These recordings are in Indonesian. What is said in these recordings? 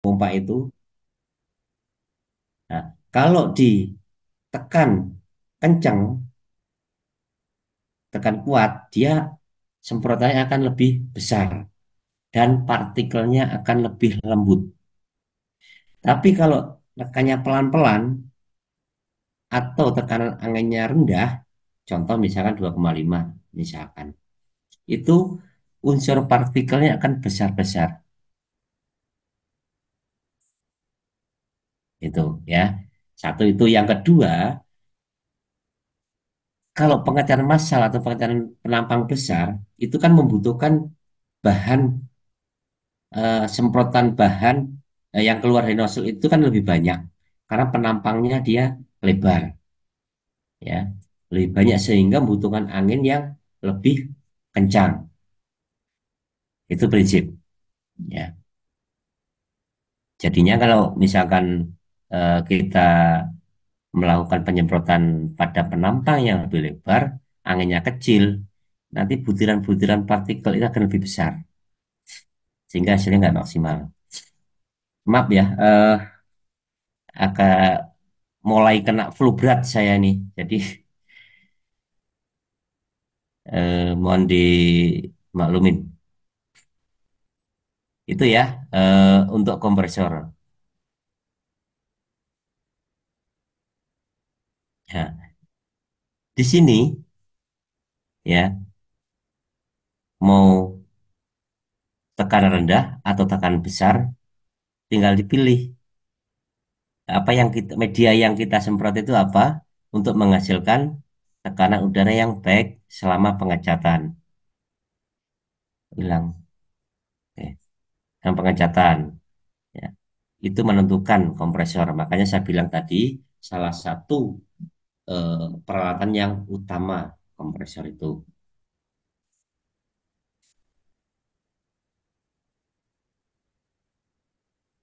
pompa itu. Nah, kalau ditekan kencang, tekan kuat, dia semprotannya akan lebih besar dan partikelnya akan lebih lembut. Tapi kalau tekannya pelan-pelan atau tekanan anginnya rendah, contoh misalkan 2,5 misalkan, itu unsur partikelnya akan besar-besar. Itu ya. Satu itu, yang kedua, kalau pengecaran massal atau pengecaran penampang besar itu kan membutuhkan bahan semprotan bahan yang keluar dari nozzle itu kan lebih banyak karena penampangnya dia lebar ya, lebih banyak sehingga membutuhkan angin yang lebih kencang. Itu prinsip ya. Jadinya kalau misalkan kita melakukan penyemprotan pada penampang yang lebih lebar, anginnya kecil, nanti butiran-butiran partikel itu akan lebih besar sehingga hasilnya nggak maksimal. Maaf ya, agak mulai kena flu berat saya nih. Jadi mohon dimaklumin. Itu ya untuk kompresor. Ya, di sini ya mau tekanan rendah atau tekanan besar tinggal dipilih apa yang kita, media yang kita semprot itu apa untuk menghasilkan tekanan udara yang baik selama pengecatan. Bilang, oke, dan pengecatan. Ya, itu menentukan kompresor. Makanya saya bilang tadi salah satu peralatan yang utama kompresor itu.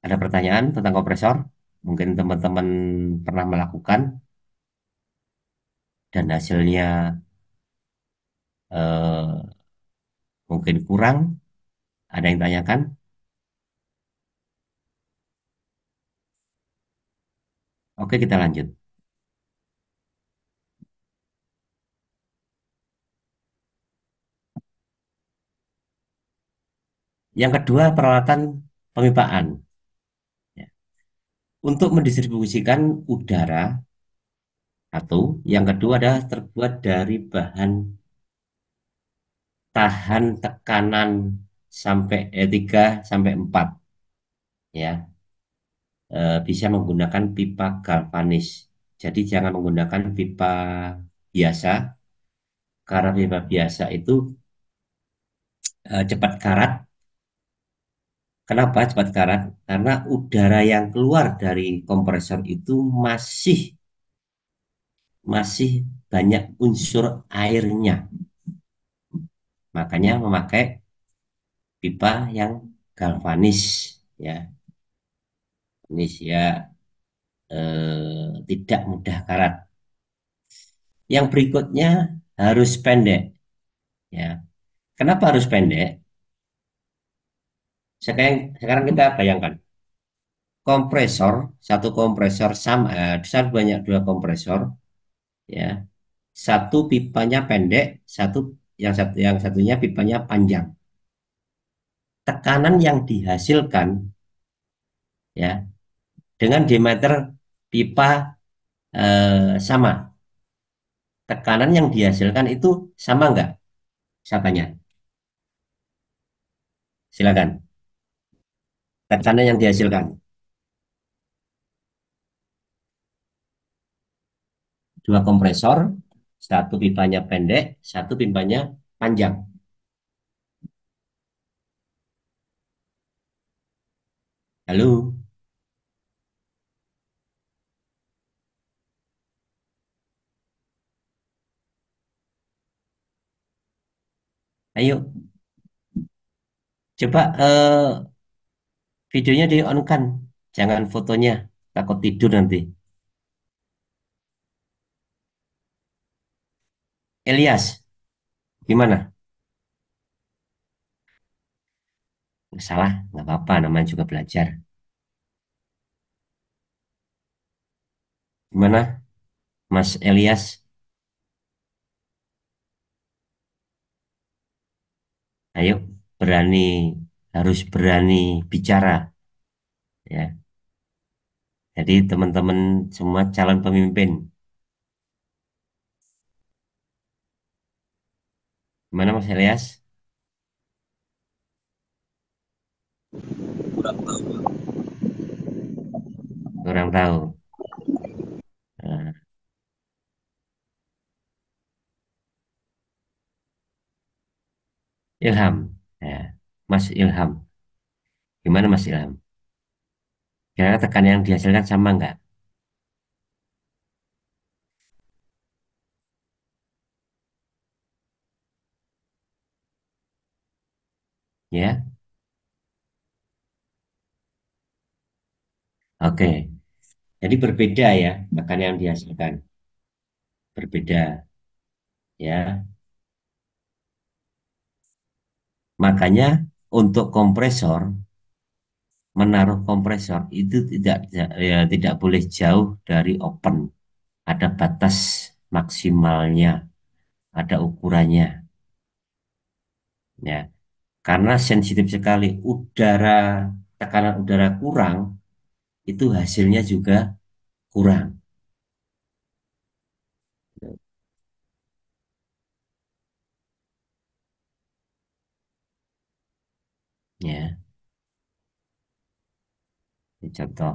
Ada pertanyaan tentang kompresor? Mungkin teman-teman pernah melakukan dan hasilnya eh, mungkin kurang. Ada yang tanyakan? Oke, kita lanjut. Yang kedua, peralatan pemipaan. Ya. Untuk mendistribusikan udara, atau yang kedua adalah terbuat dari bahan tahan tekanan sampai 3 sampai 4 ya. Bisa menggunakan pipa galvanis. Jadi jangan menggunakan pipa biasa karena pipa biasa itu cepat karat. Kenapa cepat karat? Karena udara yang keluar dari kompresor itu masih masih banyak unsur airnya. Makanya memakai pipa yang galvanis ya. Ini ya tidak mudah karat. Yang berikutnya harus pendek ya. Kenapa harus pendek? Sekarang kita bayangkan kompresor, satu kompresor sama banyak dua kompresor ya. Satu pipanya pendek, yang satunya pipanya panjang. Tekanan yang dihasilkan ya dengan diameter pipa sama, tekanan yang dihasilkan itu sama enggak? Saya tanya, silakan. Tekanan yang dihasilkan dua kompresor, satu pipanya pendek, satu pipanya panjang. Halo, ayo coba videonya di on kan, jangan fotonya, takut tidur nanti. Elias, gimana? Nggak salah, nggak apa-apa, namanya juga belajar. Gimana, Mas Elias? Ayo, berani, harus berani bicara, ya. Jadi teman-teman semua calon pemimpin, gimana Mas Elias? kurang tahu Pak. Kurang tahu. Eh, Ilham, ya. Mas Ilham, gimana Mas Ilham? Kira tekan yang dihasilkan sama nggak? Ya, oke. Jadi berbeda ya, tekan yang dihasilkan berbeda, ya. Makanya untuk kompresor, menaruh kompresor itu tidak boleh jauh dari open. Ada batas maksimalnya, ada ukurannya, ya. Karena sensitif sekali, tekanan udara kurang, itu hasilnya juga kurang, ya. Ini contoh.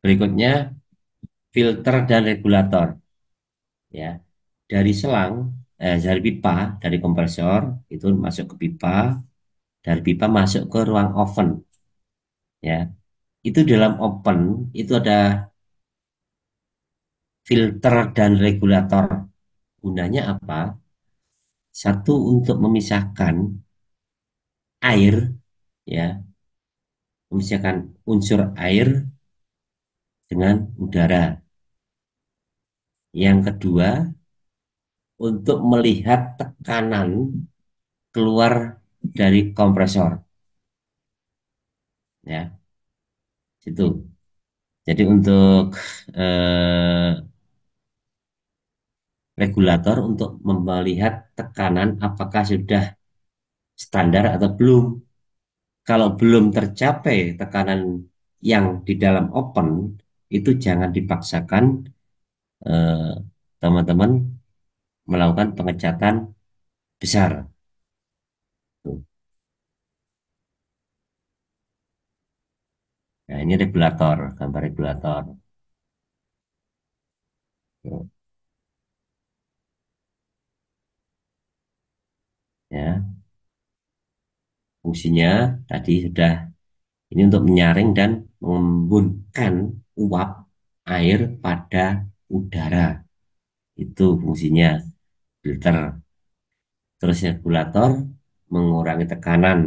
Berikutnya filter dan regulator, ya. Dari selang, dari pipa, dari kompresor itu masuk ke pipa, dari pipa masuk ke ruang oven, ya. Itu dalam oven itu ada filter dan regulator. Gunanya apa? Satu, untuk memisahkan air, ya, memisahkan unsur air dengan udara. Yang kedua, untuk melihat tekanan keluar dari kompresor, ya, itu. Jadi untuk eh, regulator untuk melihat tekanan apakah sudah standar atau belum. Kalau belum tercapai tekanan yang di dalam open, itu jangan dipaksakan eh, teman-teman melakukan pengecatan besar. Tuh. Nah, ini regulator, gambar regulator. Tuh. Ya, fungsinya tadi sudah, ini untuk menyaring dan mengembunkan uap air pada udara. Itu fungsinya filter. Terus regulator mengurangi tekanan,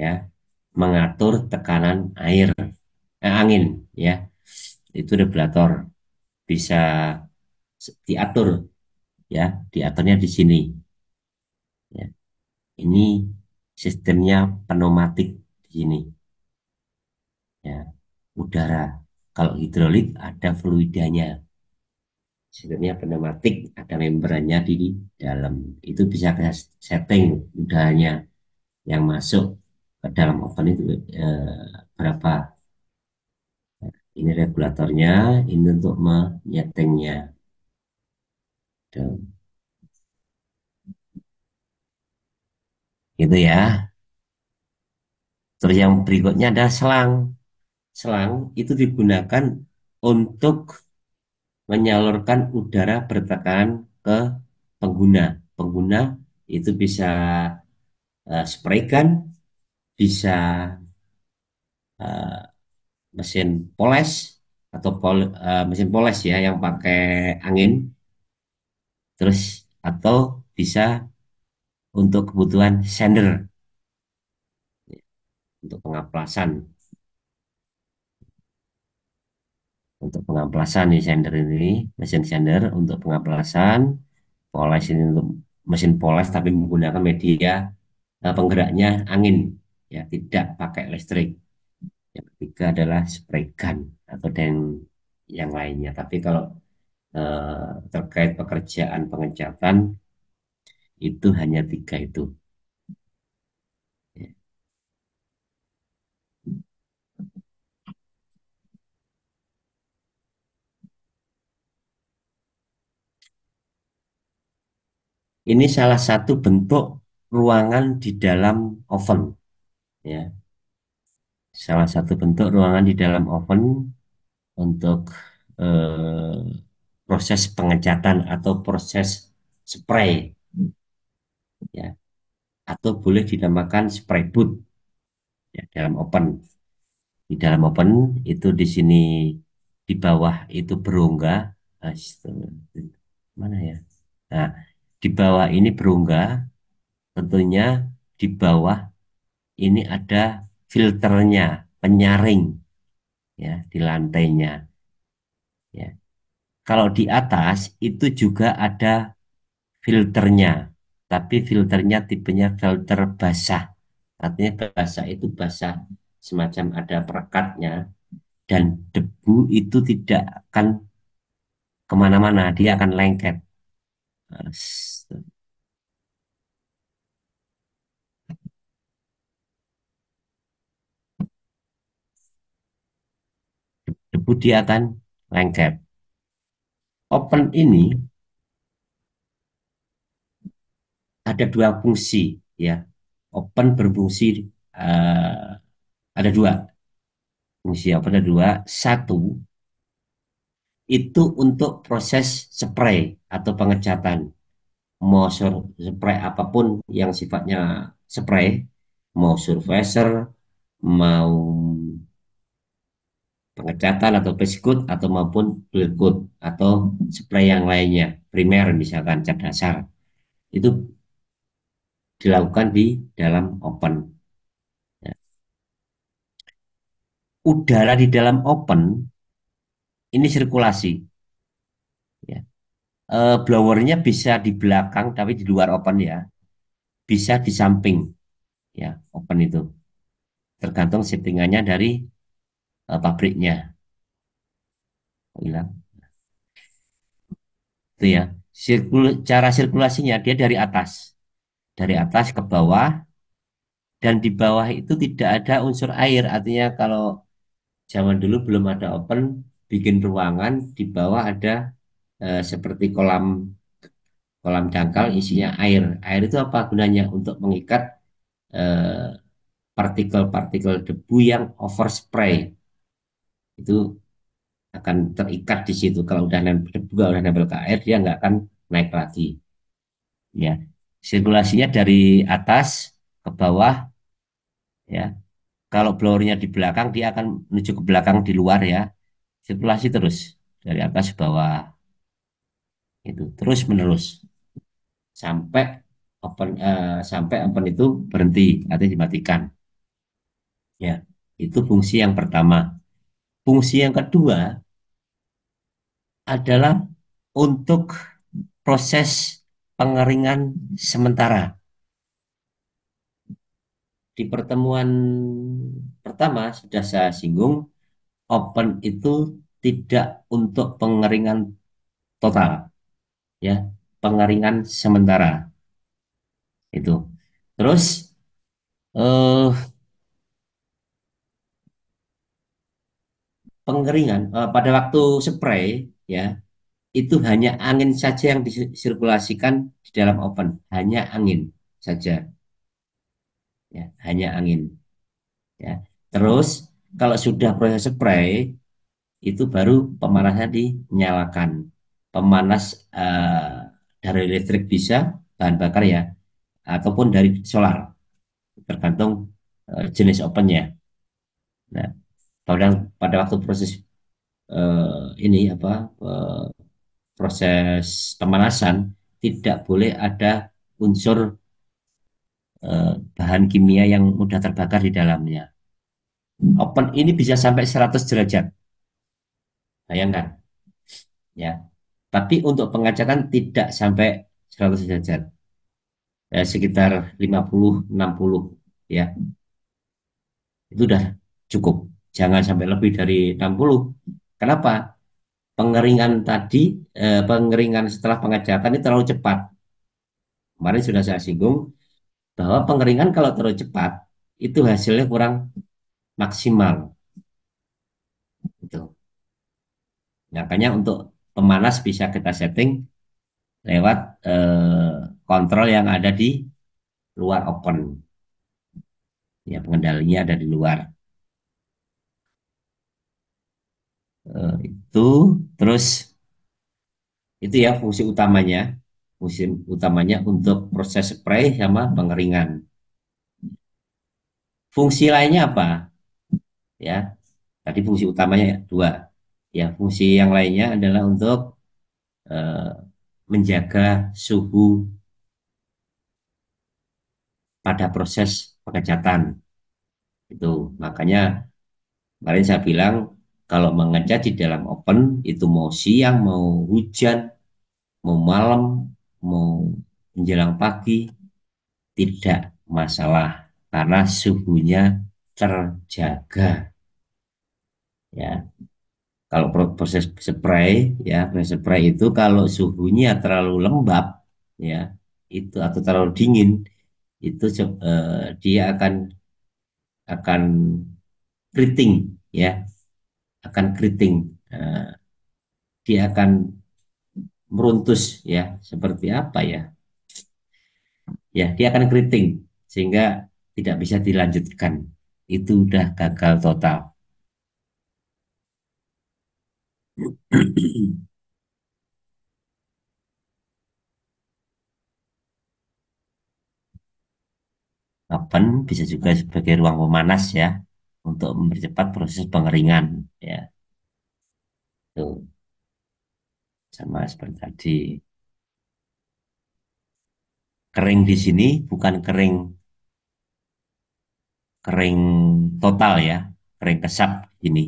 ya, mengatur tekanan angin, ya. Itu regulator bisa diatur, ya, diaturnya di sini, ya. Ini sistemnya pneumatik di sini, ya, udara. Kalau hidrolik ada fluidanya. Sistemnya pneumatik, ada membrannya di dalam. Itu bisa kita setting udaranya yang masuk ke dalam oven itu berapa. Ini regulatornya, ini untuk menyetingnya. Tuh, gitu ya. Terus yang berikutnya ada selang. Selang itu digunakan untuk menyalurkan udara bertekanan ke pengguna. Pengguna itu bisa spray gun, bisa eh, mesin poles atau mesin poles, ya, yang pakai angin. Terus atau bisa untuk kebutuhan sander, untuk pengaplasan, nih sander ini, mesin sander untuk pengaplasan. Poles ini untuk mesin poles tapi menggunakan media penggeraknya angin, ya tidak pakai listrik. Yang ketiga adalah spray gun atau dan yang lainnya. Tapi kalau terkait pekerjaan pengecatan itu hanya tiga itu. Ya. Ini salah satu bentuk ruangan di dalam oven, ya. Salah satu bentuk ruangan di dalam oven untuk eh, proses pengecatan atau proses spray, ya, atau boleh dinamakan spray booth, ya, dalam oven. Di dalam oven itu di sini di bawah itu berongga. Mana ya? Nah, di bawah ini berongga, tentunya di bawah ini ada filternya, penyaring, ya, di lantainya, ya. Kalau di atas itu juga ada filternya, tapi filternya tipenya filter basah. Artinya basah itu basah semacam ada perekatnya, dan debu itu tidak akan kemana-mana, dia akan lengket. Eh, s- Debu dia akan lengket. Open ini ada dua fungsi, ya. Open berfungsi, eh, ada dua fungsi. Open ada dua. Satu itu untuk proses spray atau pengecatan. Mau spray apapun yang sifatnya spray, mau surfacer, mau pengecatan atau base coat atau maupun clear coat atau spray yang lainnya, primer misalkan cat dasar, itu dilakukan di dalam oven. Ya. Udara di dalam oven ini sirkulasi, ya. Blowernya bisa di belakang tapi di luar oven, ya, bisa di samping, ya, oven itu tergantung settingannya dari pabriknya. Oh, hilang itu, ya. Cara sirkulasinya dia dari atas ke bawah, dan di bawah itu tidak ada unsur air. Artinya kalau zaman dulu belum ada oven, bikin ruangan di bawah ada seperti kolam kolam dangkal isinya air. Air itu apa gunanya? Untuk mengikat eh, partikel-partikel debu yang overspray. Itu akan terikat di situ. Kalau udah nempel debu, kalau udah nempel ke air, dia nggak akan naik lagi. Ya, sirkulasinya dari atas ke bawah, ya. Kalau blowernya di belakang, dia akan menuju ke belakang di luar, ya. Sirkulasi terus dari atas ke bawah, itu terus menerus sampai sampai open itu berhenti atau dimatikan, ya. Itu fungsi yang pertama. Fungsi yang kedua adalah untuk proses pengeringan sementara. Di pertemuan pertama sudah saya singgung, open itu tidak untuk pengeringan total, ya, pengeringan sementara itu. Terus eh, pengeringan pada waktu spray, ya, itu hanya angin saja yang disirkulasikan di dalam oven, hanya angin saja, ya, hanya angin, ya. Terus kalau sudah proses spray itu baru pemanasnya dinyalakan. Pemanas dari listrik bisa, bahan bakar, ya, ataupun dari solar, tergantung jenis ovennya. Nah, pada pada waktu proses ini apa eh, proses pemanasan tidak boleh ada unsur bahan kimia yang mudah terbakar di dalamnya. Oven ini bisa sampai 100 derajat, bayangkan, ya. Tapi untuk pengecatan tidak sampai 100 derajat. sekitar 50-60 ya. Itu udah cukup. Jangan sampai lebih dari 60. Kenapa? Pengeringan tadi, pengeringan setelah pengecatan itu terlalu cepat. Kemarin sudah saya singgung bahwa pengeringan kalau terlalu cepat itu hasilnya kurang maksimal. Gitu. Makanya untuk pemanas bisa kita setting lewat kontrol yang ada di luar open. Ya, pengendalinya ada di luar. Itu terus itu ya fungsi utamanya. Fungsi utamanya untuk proses spray sama pengeringan. Fungsi lainnya apa? Ya, tadi fungsi utamanya ya, dua. Ya, fungsi yang lainnya adalah untuk eh, menjaga suhu pada proses pengecatan. Itu makanya kemarin saya bilang kalau mengecat di dalam open itu mau siang, mau hujan, mau malam, mau menjelang pagi tidak masalah karena suhunya terjaga ya. Kalau proses spray ya, proses spray itu kalau suhunya terlalu lembab ya, itu atau terlalu dingin itu dia akan keriting ya, akan keriting. Eh, dia akan meruntus ya, seperti apa ya? Ya, dia akan keriting sehingga tidak bisa dilanjutkan. Itu udah gagal total. Oven bisa juga sebagai ruang pemanas ya untuk mempercepat proses pengeringan ya. Tuh, sama seperti tadi. Kering di sini bukan kering kering total ya, kering kesat ini.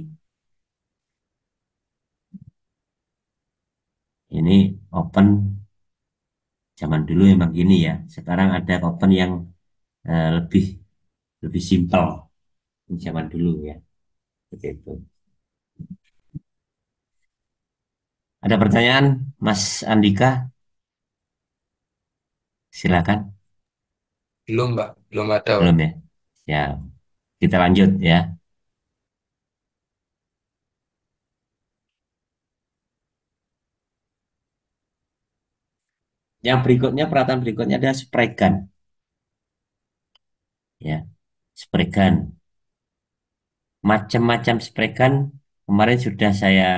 Ini oven zaman dulu emang gini ya. Sekarang ada oven yang lebih lebih simpel zaman dulu ya. Seperti itu. Ada pertanyaan, Mas Andika? Silakan. Belum, Mbak. Belum ada, Pak. Belum ya? Ya, kita lanjut ya. Yang berikutnya, peralatan berikutnya adalah spray gun. Ya, spray gun. Macam-macam spray gun. Kemarin sudah saya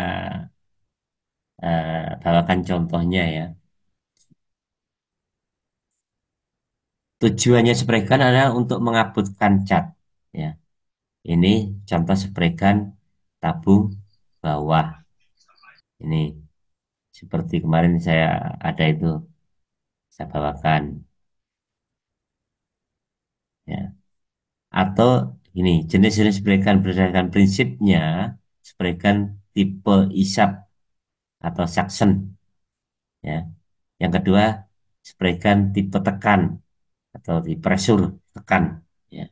bawakan contohnya ya. Tujuannya spray gun adalah untuk mengaputkan cat. Ya, ini contoh spray gun tabung bawah. Ini seperti kemarin saya ada itu, saya bawakan. Ya. Atau ini jenis-jenis spray gun berdasarkan prinsipnya spray gun tipe isap atau suction ya. Yang kedua spray gun tipe tekan atau di pressure tekan ya.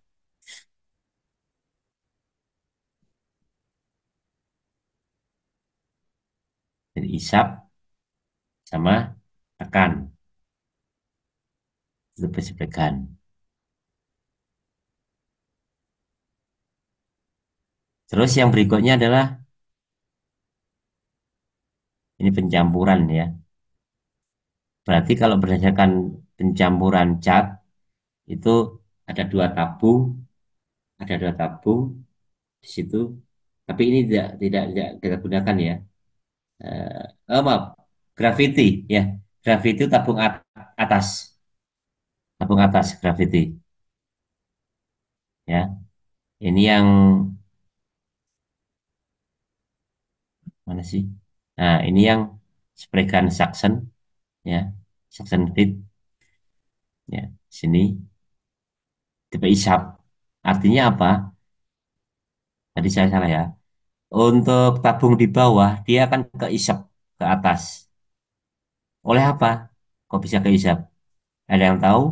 Jadi isap sama tekan itu spray gun. Terus yang berikutnya adalah ini pencampuran ya. Berarti kalau berdasarkan pencampuran cat itu ada dua tabung, ada dua tabung di situ. Tapi ini tidak kita gunakan ya. Maaf, graffiti ya. Graffiti tabung atas, tabung atas graffiti ya. Ini yang mana sih? Nah, ini yang spray gun suction ya, suction fit ya. Sini tipe isap. Artinya apa? Tadi saya salah ya. Untuk tabung di bawah dia akan keisap ke atas. Oleh apa? Kok bisa keisap? Ada yang tahu?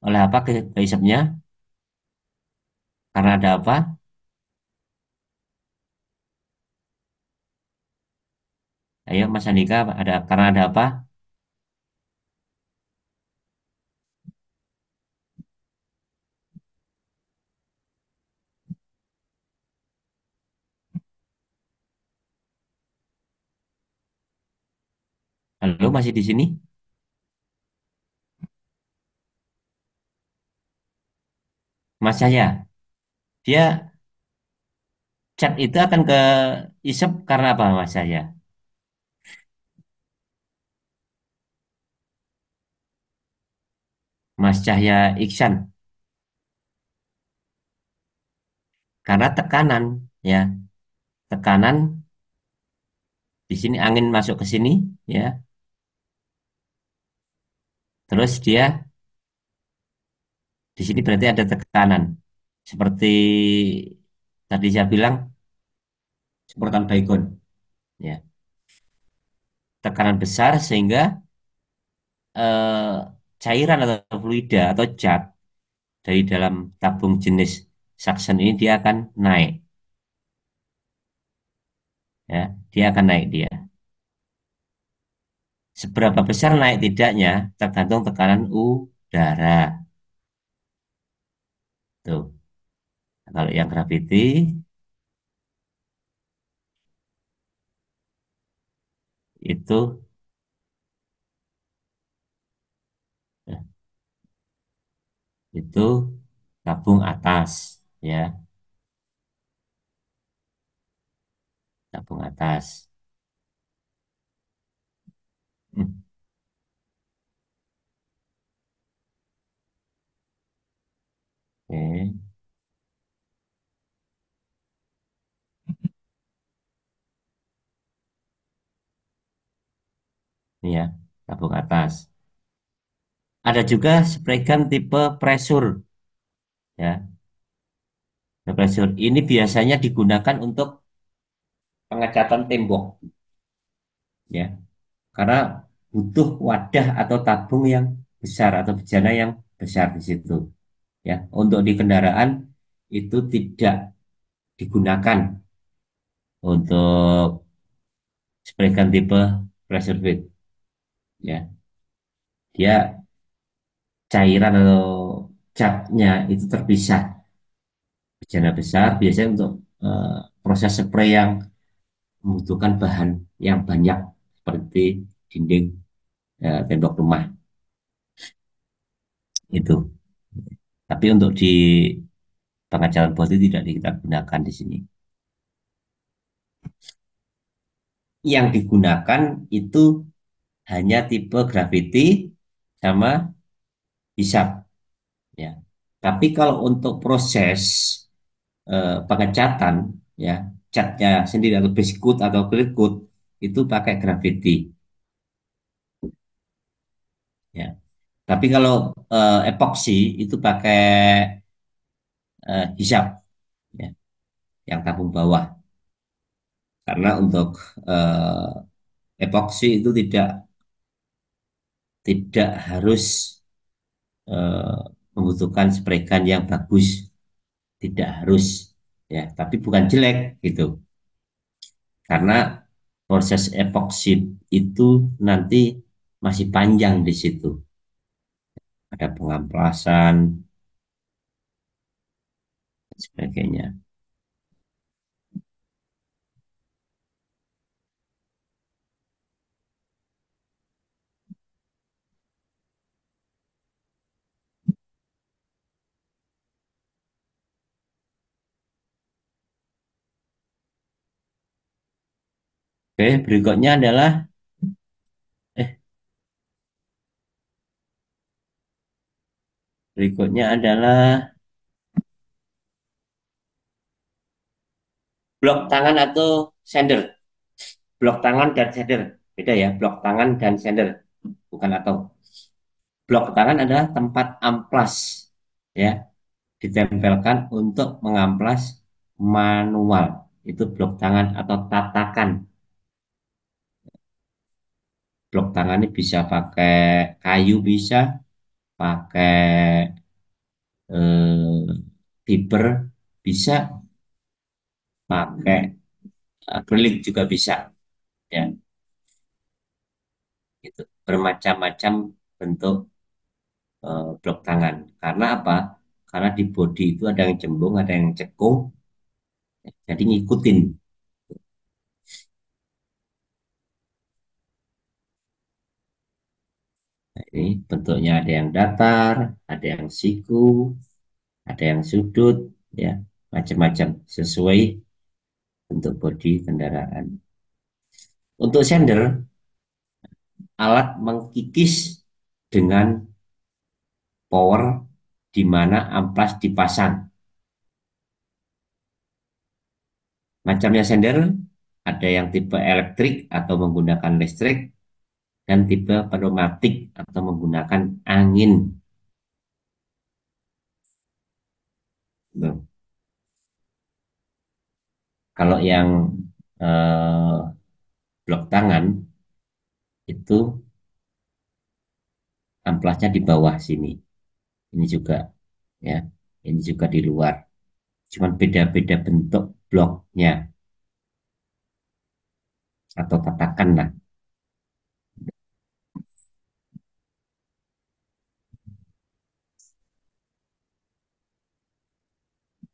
Oleh apa kehisapnya? Karena ada apa? Ayo Mas Andika, ada karena ada apa? Halo, masih di sini? Mas Cahya, dia cat itu akan ke isep karena apa Mas Cahya? Mas Cahya Iksan, karena tekanan, ya, tekanan di sini angin masuk ke sini, ya, terus dia di sini berarti ada tekanan, seperti tadi saya bilang semprotan baygon, ya, tekanan besar sehingga cairan atau fluida atau cat dari dalam tabung jenis suction ini dia akan naik, ya, dia akan naik dia. Seberapa besar naik tidaknya tergantung tekanan udara. Tuh. Kalau yang gravity itu eh, itu tabung atas, ya, tabung atas. Hmm, Oke, ini ya, tabung atas. Ada juga spray gun tipe pressure, ya. Nah, pressure ini biasanya digunakan untuk pengecatan tembok, ya, karena butuh wadah atau tabung yang besar atau bejana yang besar di situ, ya. Untuk di kendaraan itu tidak digunakan untuk spray gun tipe pressure fit, ya. Dia cairan atau catnya itu terpisah, bejana besar biasanya untuk eh, proses spray yang membutuhkan bahan yang banyak seperti dinding, tembok rumah itu. Tapi untuk di pengecasan bot itu tidak kita gunakan di sini. Yang digunakan itu hanya tipe gravity sama hisap, ya. Tapi kalau untuk proses pengecatan, ya, catnya sendiri atau base coat atau clear coat itu pakai gravity, ya. Tapi kalau epoxy itu pakai hisap, ya, yang tabung bawah. Karena untuk epoxy itu tidak harus eh, membutuhkan spray gun yang bagus, tidak harus, ya. Tapi bukan jelek gitu, karena proses epoxy itu nanti masih panjang di situ. Ada pengamplasan dan sebagainya. Oke, berikutnya adalah eh berikutnya adalah blok tangan atau sender. Blok tangan dan sender beda, ya. Blok tangan dan sender bukan atau. Blok tangan adalah tempat amplas, ya, ditempelkan untuk mengamplas manual. Itu blok tangan atau tatakan. Blok tangan ini bisa pakai kayu, bisa pakai eh, fiber bisa, pakai akrilik juga bisa, ya, gitu. Bermacam-macam bentuk blok tangan. Karena apa? Karena di body itu ada yang cembung, ada yang cekung, jadi ngikutin. Nah, ini bentuknya ada yang datar, ada yang siku, ada yang sudut, ya, macam-macam sesuai bentuk bodi kendaraan. Untuk sender, alat mengkikis dengan power di mana amplas dipasang. Macamnya sender ada yang tipe elektrik atau menggunakan listrik, dan tipe pneumatik atau menggunakan angin. Tuh. Kalau yang eh, blok tangan itu amplasnya di bawah sini. Ini juga, ya, ini juga di luar. Cuman beda-beda bentuk bloknya atau tatakan lah.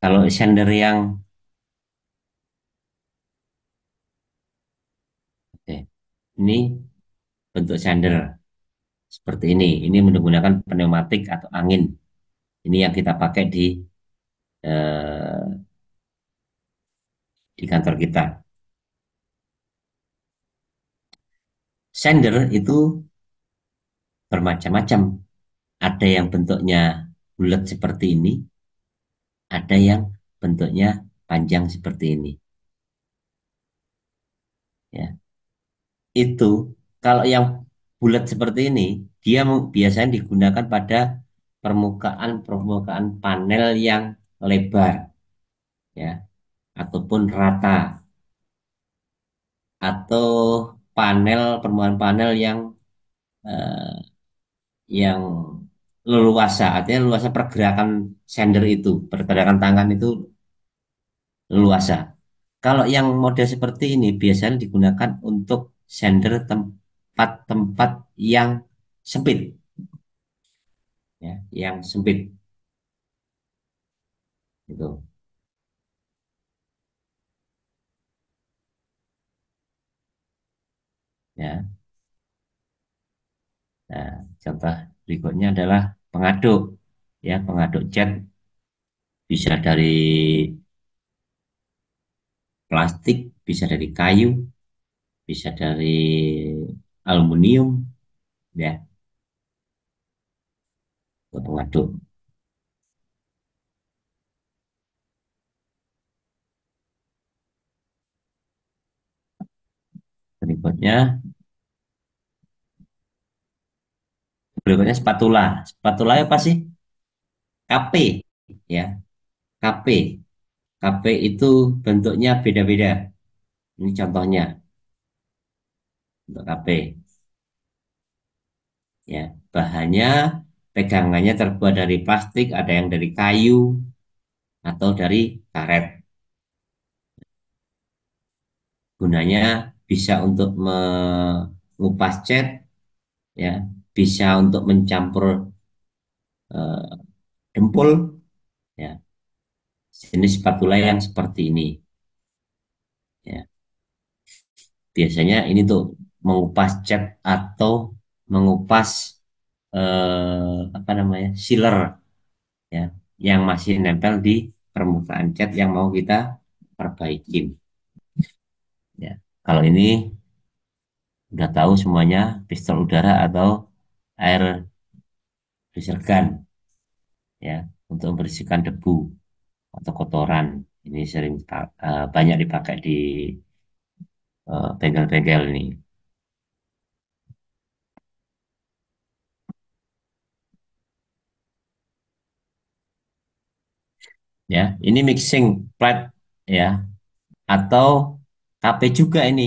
Kalau sender yang oke, ini bentuk sender seperti ini. Ini menggunakan pneumatik atau angin. Ini yang kita pakai eh, di kantor kita. Sender itu bermacam-macam. Ada yang bentuknya bulat seperti ini, ada yang bentuknya panjang seperti ini. Ya, itu kalau yang bulat seperti ini, dia biasanya digunakan pada permukaan-permukaan panel yang lebar, ya, ataupun rata, atau panel permukaan panel eh, yang leluasa, artinya leluasa pergerakan sender itu, pergerakan tangan itu leluasa. Kalau yang model seperti ini biasanya digunakan untuk sender tempat-tempat yang sempit, ya, yang sempit itu, ya. Nah, contoh berikutnya adalah pengaduk, ya, pengaduk cat bisa dari plastik, bisa dari kayu, bisa dari aluminium, ya, untuk pengaduk. Berikutnya, berikutnya spatula. Spatula apa sih? KP, ya, KP. KP itu bentuknya beda-beda. Ini contohnya untuk KP, ya. Bahannya, pegangannya terbuat dari plastik, ada yang dari kayu atau dari karet. Gunanya bisa untuk mengupas cat, ya, bisa untuk mencampur eh, dempul, ya. Jenis spatula yang seperti ini, ya. Biasanya ini tuh mengupas cat atau mengupas apa namanya, sealer, ya, yang masih nempel di permukaan cat yang mau kita perbaikin, ya. Kalau ini udah tahu semuanya, pistol udara atau air pressure gun, ya, untuk membersihkan debu atau kotoran. Ini sering banyak dipakai di bengkel-bengkel ini, ya. Ini mixing plate, ya, atau KP juga ini,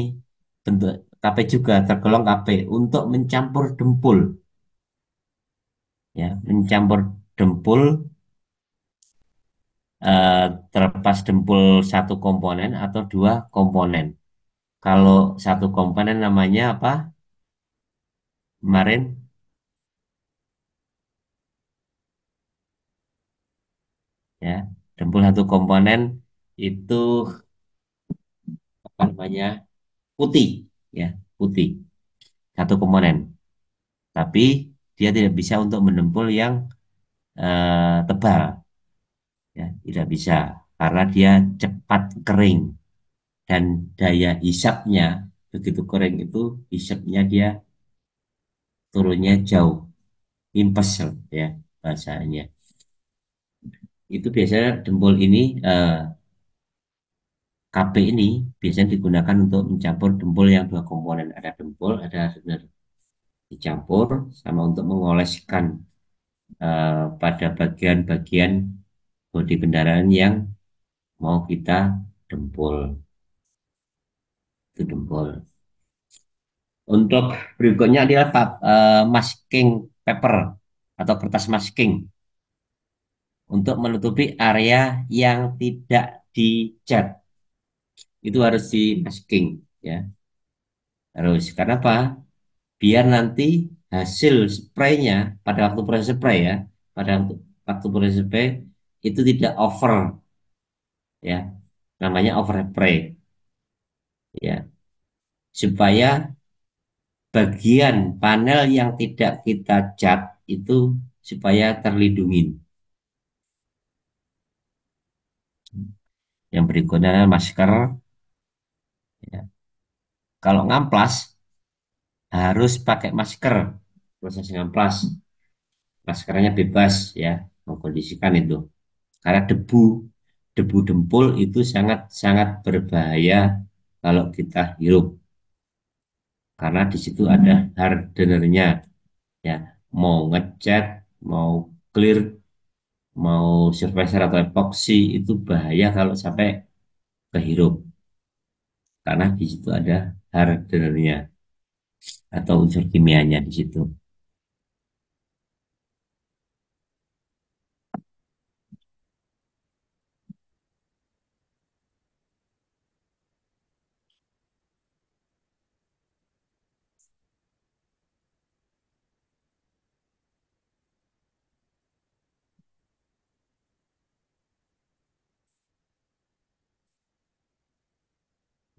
bentuk KP juga tergolong KP untuk mencampur dempul, ya, mencampur dempul eh, terlepas dempul satu komponen atau dua komponen. Kalau satu komponen namanya apa? Kemarin ya, dempul satu komponen itu apa namanya? Putih ya, putih satu komponen. Tapi dia tidak bisa untuk mendempul yang tebal ya, tidak bisa karena dia cepat kering dan daya hisapnya begitu kering itu hisapnya dia turunnya jauh, impes ya bahasanya. Itu biasanya dempul ini KP ini biasanya digunakan untuk mencampur dempul yang dua komponen. Ada dempul, ada sebenarnya dicampur sama untuk mengoleskan pada bagian-bagian bodi kendaraan yang mau kita dempul. Itu dempul. Untuk berikutnya adalah masking paper atau kertas masking untuk menutupi area yang tidak dicat. Itu harus di masking ya. Harus. Karena apa? Biar nanti hasil spraynya pada waktu proses spray ya, pada waktu proses spray itu tidak over ya. Namanya over spray ya. Supaya bagian panel yang tidak kita cat itu supaya terlindungi. Yang berikutnya masker ya. Kalau ngamplas harus pakai masker. Proses ngamplas, maskernya bebas ya, mengkondisikan itu. Karena debu dempul itu sangat sangat berbahaya kalau kita hirup. Karena di situ ada hardenernya ya. Mau ngecat, mau clear, mau surfacer atau epoxy itu bahaya kalau sampai kehirup. Karena di situ ada hardenernya atau unsur kimianya di situ.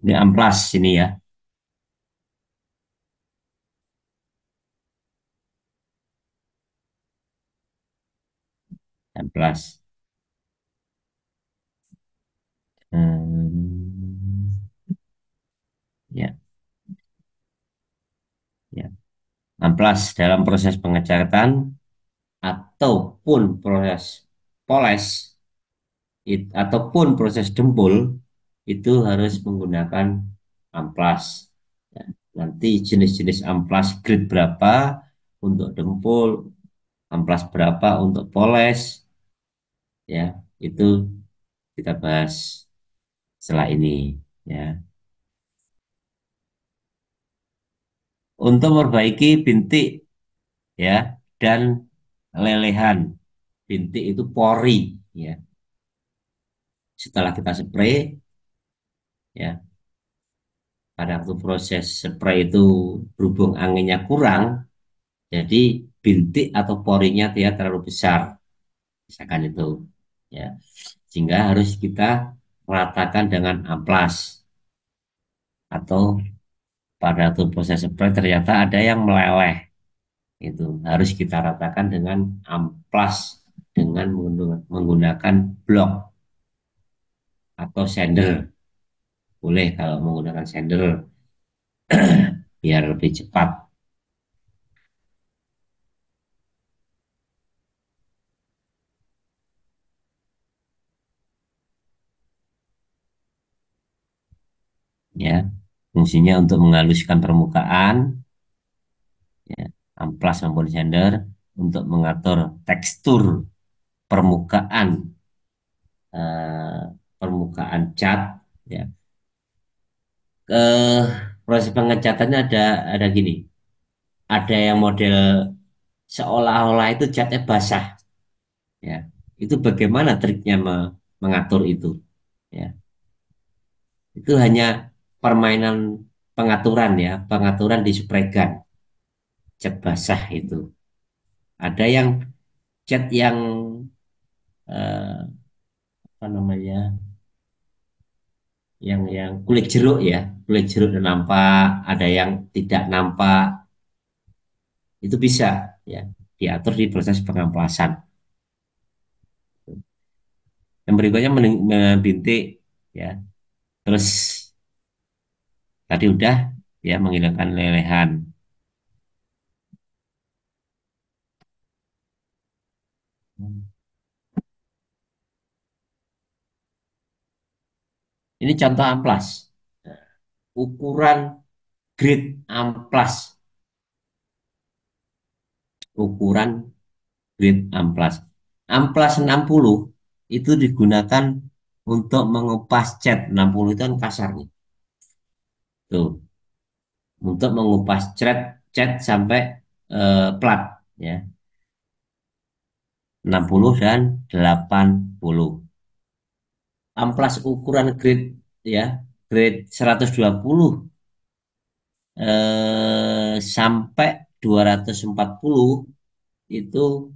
Ini amplas ini ya, amplas. Hmm, ya, ya. Amplas dalam proses pengecatan ataupun proses poles ataupun proses dempul itu harus menggunakan amplas. Ya, nanti jenis-jenis amplas grade berapa untuk dempul, amplas berapa untuk poles, ya itu kita bahas setelah ini. Ya, untuk memperbaiki bintik ya dan lelehan bintik itu pori ya. Setelah kita spray ya pada waktu proses spray itu berhubung anginnya kurang, jadi bintik atau porinya dia terlalu besar, misalkan itu, ya, sehingga harus kita ratakan dengan amplas atau pada waktu proses spray ternyata ada yang meleleh, itu harus kita ratakan dengan amplas dengan menggunakan blok atau sander, boleh kalau menggunakan sander biar lebih cepat, ya. Fungsinya untuk menghaluskan permukaan ya, amplas maupun sender untuk mengatur tekstur permukaan eh, permukaan cat ya. eh Proses pengecatannya ada gini, ada yang model seolah-olah itu catnya basah ya. Itu bagaimana triknya mengatur itu. Ya, itu hanya permainan pengaturan ya, pengaturan di spregan, cat basah itu. Ada yang cat yang apa namanya, yang kulit jeruk ya, kulit jeruk dan nampak, ada yang tidak nampak, itu bisa ya diatur di proses pengamplasan. Yang berikutnya membintik ya, terus tadi udah ya menghilangkan lelehan. Ini contoh amplas. Ukuran grade amplas, ukuran grade amplas. Amplas 60 itu digunakan untuk mengupas cat. 60 itu kan kasar nih. Tuh, untuk mengupas cat sampai plat ya. 60 dan 80. Amplas ukuran grade ya, grade 120 sampai 240 itu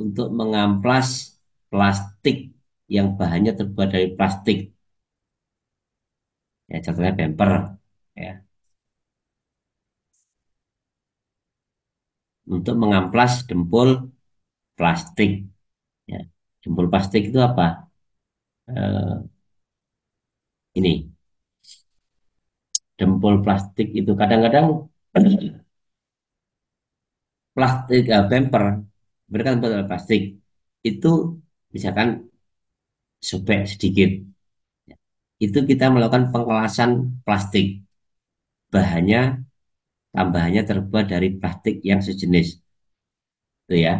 untuk mengamplas plastik yang bahannya terbuat dari plastik. Ya, contohnya bumper ya. Untuk mengamplas dempul plastik ya. Dempul plastik itu apa? Eh, ini dempul plastik itu kadang-kadang plastik bumper berikan dari plastik itu misalkan sobek sedikit. Itu kita melakukan pengelasan plastik. Bahannya tambahannya terbuat dari plastik yang sejenis. Itu ya.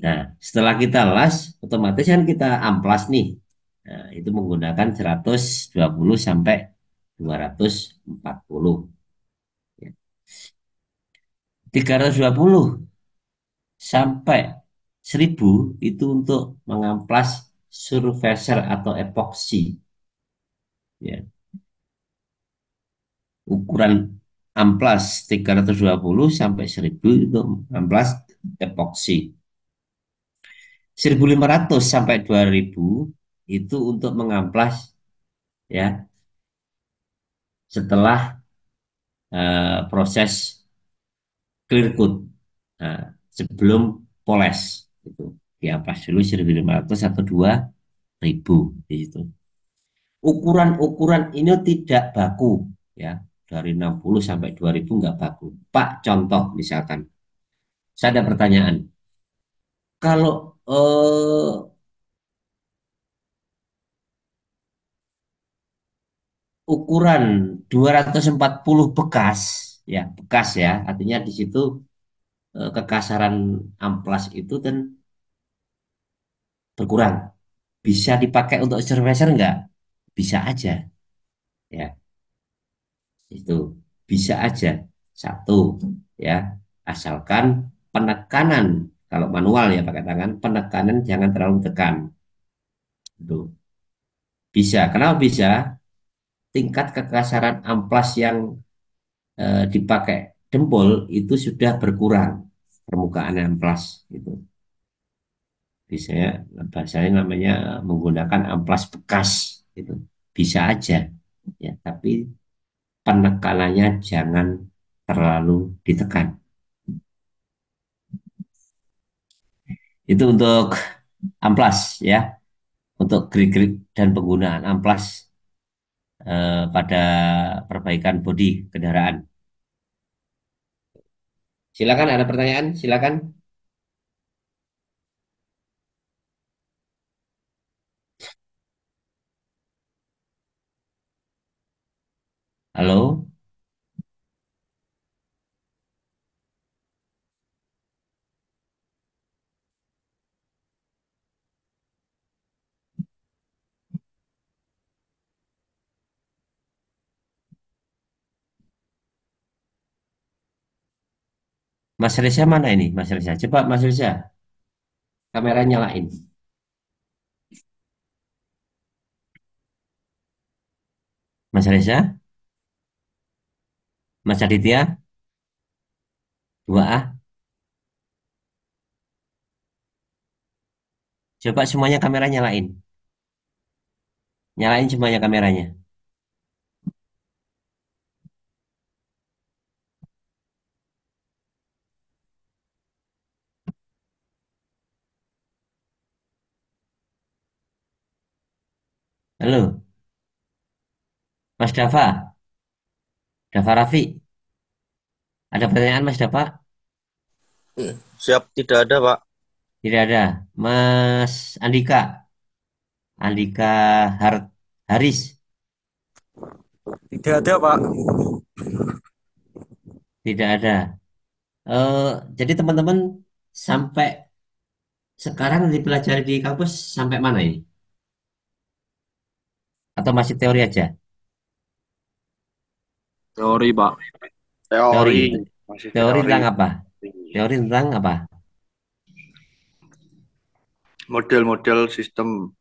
Nah, setelah kita las, otomatis kan kita amplas nih. Nah, itu menggunakan 120 sampai 240. Ya. 320 sampai 1000 itu untuk mengamplas surfacer atau epoksi. Ya. Ukuran amplas 320 sampai 1000 itu amplas epoksi. 1500 sampai 2000 itu untuk mengamplas ya setelah proses clear coat. Nah, sebelum poles itu diamplas dulu 1500 atau 2000 di situ. Ukuran-ukuran ini tidak baku ya. Dari 60 sampai 2000 nggak baku. Pak, contoh misalkan. Saya ada pertanyaan. Kalau ukuran 240 bekas, ya bekas ya, artinya di situ kekasaran amplas itu kan berkurang. Bisa dipakai untuk surfacer enggak? Bisa aja, ya. Itu bisa aja. Satu, ya. Asalkan penekanan, kalau manual ya pakai tangan, penekanan jangan terlalu tekan. Itu bisa. Kenapa bisa? Tingkat kekasaran amplas yang dipakai dempul itu sudah berkurang permukaan amplas itu. Biasanya bahasanya namanya menggunakan amplas bekas itu bisa aja ya, tapi penekanannya jangan terlalu ditekan. Itu untuk amplas ya, untuk grid-grid dan penggunaan amplas pada perbaikan bodi kendaraan. Silakan ada pertanyaan, silakan. Halo, Mas Reza mana ini? Mas Reza, coba Mas Reza, kamera nyalain. Mas Reza, Mas Aditya, 2A. Coba semuanya kamera nyalain. Nyalain semuanya kameranya. Halo, Mas Dava, Dava Raffi. Ada pertanyaan Mas Dava? Siap, tidak ada, Pak. Tidak ada. Mas Andika, Andika Haris. Tidak ada, Pak. Tidak ada. Eh, jadi teman-teman sampai sekarang dipelajari di kampus sampai mana ini? Atau masih teori aja? Teori, Pak. Teori. Teori, masih Teori teori. tentang apa? Teori tentang apa? Model-model sistem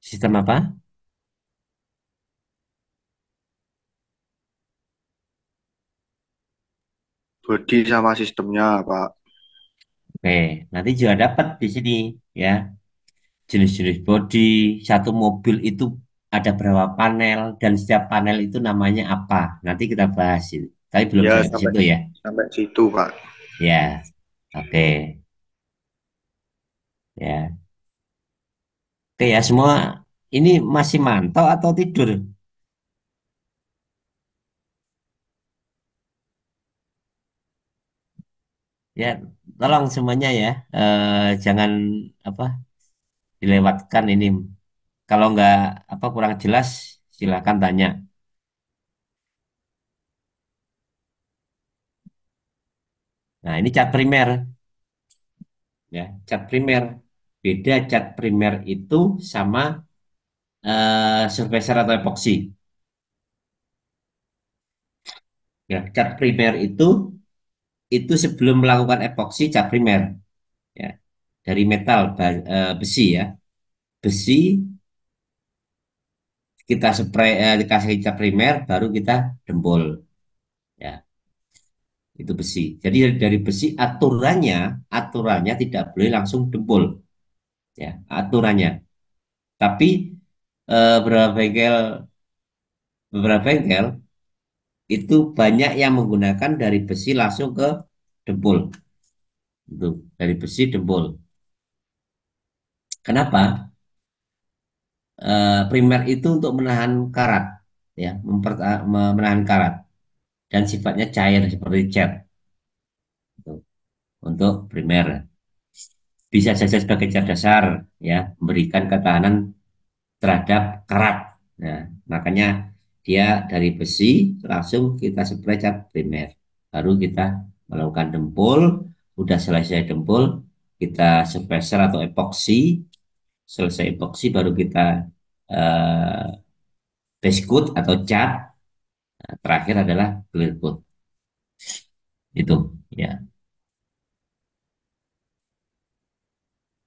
Sistem apa? body sama sistemnya, Pak. Oke, nanti juga dapat di sini ya. Jenis-jenis bodi, satu mobil itu ada berapa panel dan setiap panel itu namanya apa. Nanti kita bahas ini. Tapi belum Ya, sampai ke sampai situ ya. sampai situ, Pak. Ya, oke. Ya, oke ya semua. Ini masih mantau atau tidur? Ya, tolong semuanya ya. Jangan apa dilewatkan ini. Kalau nggak apa kurang jelas, silakan tanya. Nah, ini cat primer ya, cat primer. Beda cat primer itu sama surfacer atau epoxy. Ya, cat primer itu sebelum melakukan epoxy cat primer ya dari metal besi ya. Besi kita spray dikasih cat primer baru kita dembol ya. Itu besi. Jadi dari besi aturannya tidak boleh langsung dembol ya, aturannya. Tapi beberapa bengkel itu banyak yang menggunakan dari besi langsung ke dempul. Itu dari besi dempul. Kenapa? Primer itu untuk menahan karat, ya, menahan karat dan sifatnya cair seperti cat. Gitu. Untuk primer bisa saja sebagai cat dasar, ya, memberikan ketahanan terhadap karat. Nah, makanya dia dari besi langsung kita spray cat primer. Baru kita melakukan dempul, udah selesai dempul, kita spacer atau epoksi, selesai epoksi baru kita eh, base coat atau cat. Nah, terakhir adalah clear coat. Itu ya.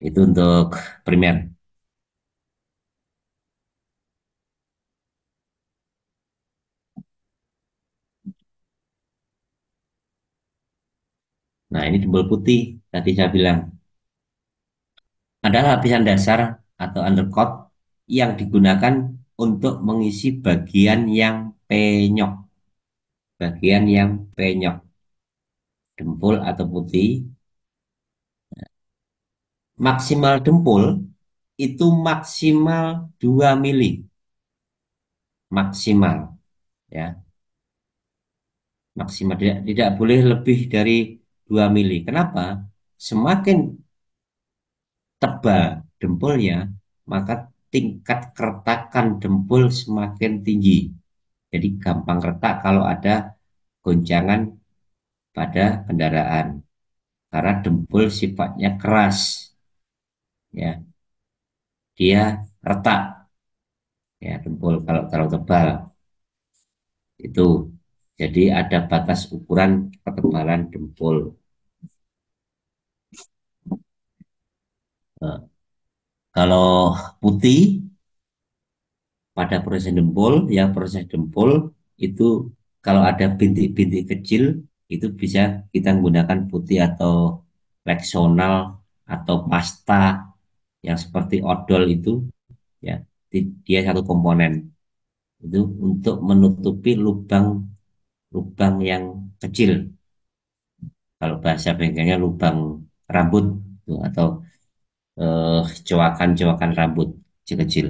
Itu untuk primer. Nah, ini dempul putih tadi saya bilang adalah lapisan dasar atau undercoat yang digunakan untuk mengisi bagian yang penyok, dempul atau putih. Maksimal dempul itu maksimal 2 mili, maksimal ya, maksimal tidak boleh lebih dari 2 mili. Kenapa? Semakin tebal dempulnya, maka tingkat keretakan dempul semakin tinggi. Jadi gampang retak kalau ada goncangan pada kendaraan karena dempul sifatnya keras ya, dia retak ya dempul kalau terlalu tebal itu. Jadi ada batas ukuran ketebalan dempul. Nah, kalau putih pada proses dempul, ya proses dempul itu kalau ada bintik-bintik kecil itu bisa kita menggunakan putih atau Rexona atau pasta yang seperti odol itu, ya dia satu komponen itu untuk menutupi lubang yang kecil, kalau bahasa bengkelnya lubang rambut tuh, atau coakan-coakan rambut kecil-kecil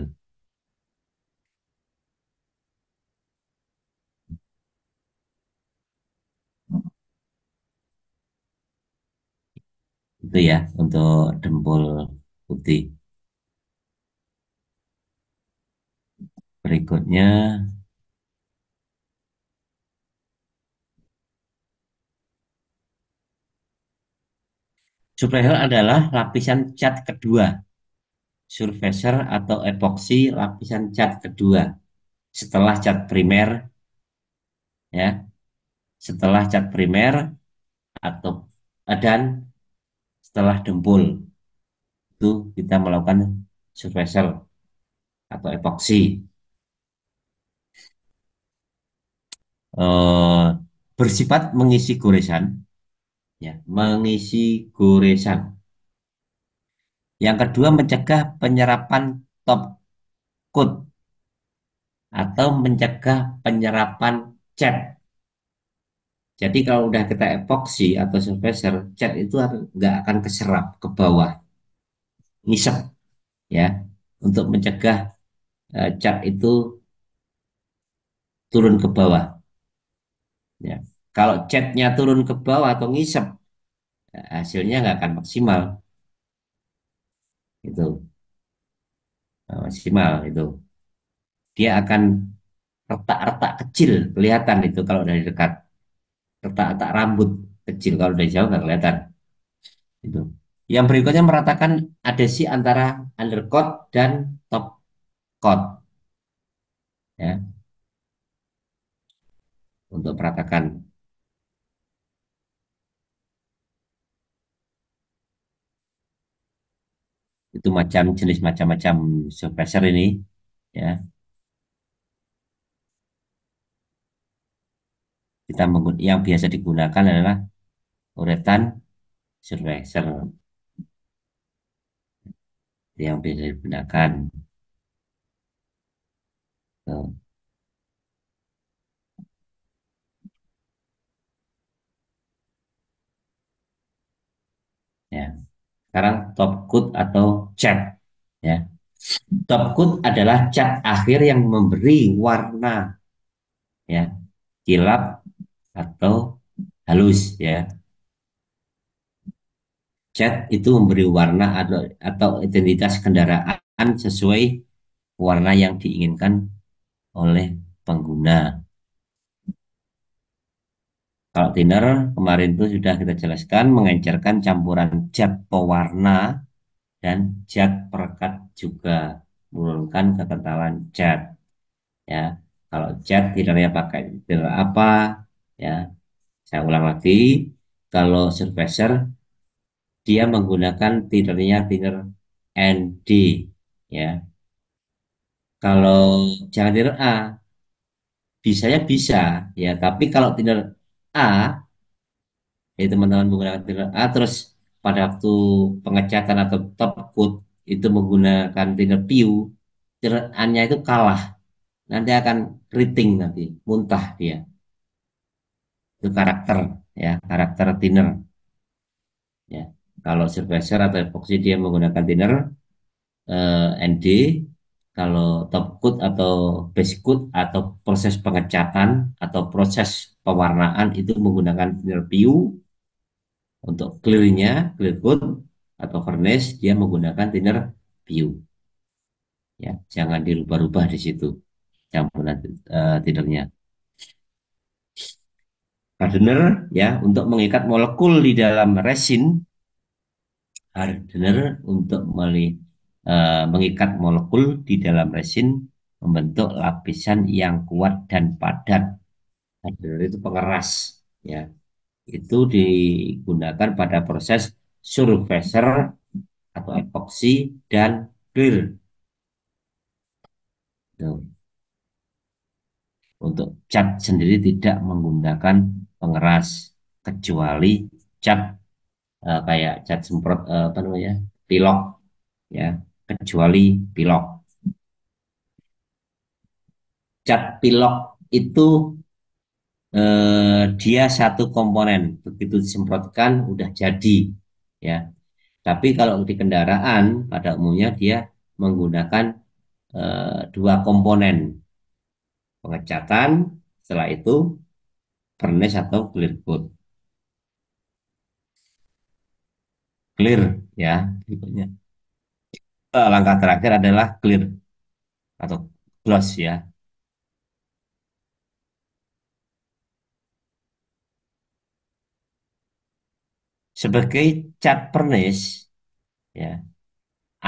itu ya untuk dempul putih. Berikutnya, surfacer adalah lapisan cat kedua. Surfacer atau epoksi lapisan cat kedua setelah cat primer, ya, setelah cat primer atau dan setelah dempul itu kita melakukan surfacer atau epoksi. Eh, Bersifat mengisi goresan, ya, mengisi goresan. Yang kedua, mencegah penyerapan top coat atau mencegah penyerapan cat. Jadi kalau udah kita epoksi atau surfacer, cat itu nggak akan keserap ke bawah, ngisep, ya, untuk mencegah cat itu turun ke bawah. Ya. Kalau catnya turun ke bawah atau ngisep, hasilnya nggak akan maksimal. Itu maksimal itu. Dia akan retak-retak kecil kelihatan itu kalau dari dekat. Retak-retak rambut kecil kalau dari jauh nggak kelihatan. Itu. Yang berikutnya meratakan adesi antara undercoat dan top coat, ya, untuk meratakan. Itu macam jenis macam-macam surfacer ini, ya. Yang biasa digunakan adalah uretan surfacer yang biasa digunakan. Tuh, ya. Sekarang top coat atau cat, ya. Top coat adalah cat akhir yang memberi warna, ya, kilap atau halus, ya. Cat itu memberi warna atau identitas kendaraan sesuai warna yang diinginkan oleh pengguna. Kalau thinner kemarin itu sudah kita jelaskan mengencerkan campuran cat pewarna dan cat perekat juga menurunkan kekentalan cat, ya. Kalau cat thinnernya pakai thinner apa, ya, saya ulang lagi. Kalau surfacer dia menggunakan thinnernya thinner ND, ya. Kalau jangan thinner A, bisanya bisa, ya, tapi kalau thinner A, ya teman-teman menggunakan thinner A terus pada waktu pengecatan atau top coat itu menggunakan thinner PU, thinner A-nya itu kalah, nanti akan keriting, nanti muntah dia. Itu karakter, ya, karakter thinner, ya. Kalau surfacer atau epoxy dia menggunakan thinner ND. Kalau top coat atau base coat atau proses pengecatan atau proses pewarnaan itu menggunakan thinner PU. Untuk clearnya, clear coat atau varnish dia menggunakan thinner PU, ya. Jangan dirubah-rubah di situ campuran thinnernya. Hardener, ya, untuk mengikat molekul di dalam resin. Hardener untuk mengikat molekul di dalam resin membentuk lapisan yang kuat dan padat. Hardener itu pengeras, ya. Itu digunakan pada proses surfacer atau epoksi dan clear. Tuh. Untuk cat sendiri tidak menggunakan pengeras kecuali cat kayak cat semprot apa namanya pilok ya, kecuali pilok. Cat pilok itu dia satu komponen, begitu disemprotkan udah jadi ya. Tapi kalau di kendaraan pada umumnya dia menggunakan dua komponen, pengecatan, setelah itu furnace atau clear coat. Clear ya berikutnya. Langkah terakhir adalah clear atau gloss ya. Sebagai cat furnace ya,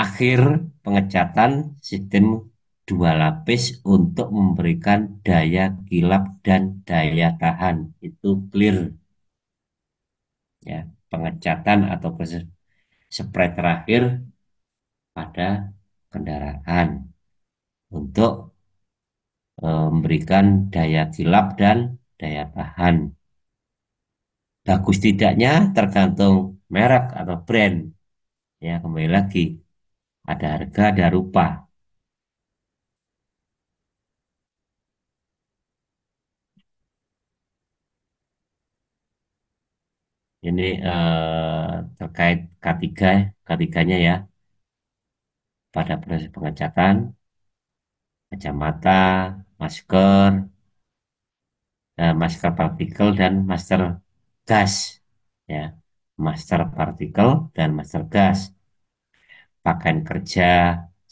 akhir pengecatan sistem dua lapis untuk memberikan daya kilap dan daya tahan itu clear ya. Pengecatan atau proses spray terakhir pada kendaraan untuk memberikan daya kilap dan daya tahan. Bagus tidaknya tergantung merek atau brand ya, kembali lagi ada harga ada rupa. Ini terkait K3, K3-nya ya, pada proses pengecatan, kacamata, masker, masker partikel dan masker gas ya, masker partikel dan masker gas, pakaian kerja,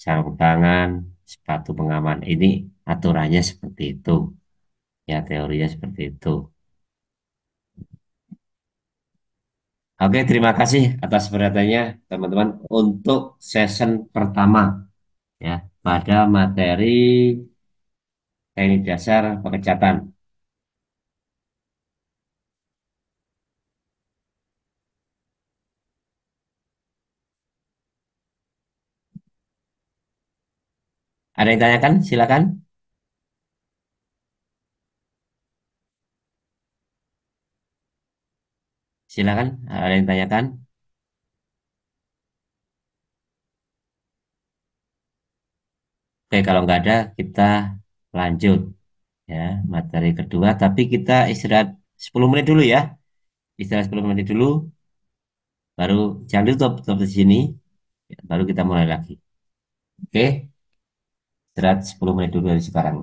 sarung tangan, sepatu pengaman ini aturannya seperti itu ya, teorinya seperti itu. Oke, terima kasih atas perhatiannya teman-teman untuk session pertama ya pada materi teknik dasar pengecatan. Ada yang tanyakan? Silakan. Silakan. Ada yang tanyakan? Oke, kalau nggak ada kita lanjut ya materi kedua. Tapi kita istirahat 10 menit dulu ya. Istirahat 10 menit dulu. Baru jangan ditutup, tutup di sini. Baru kita mulai lagi. Oke, istirahat 10 menit dulu dari sekarang.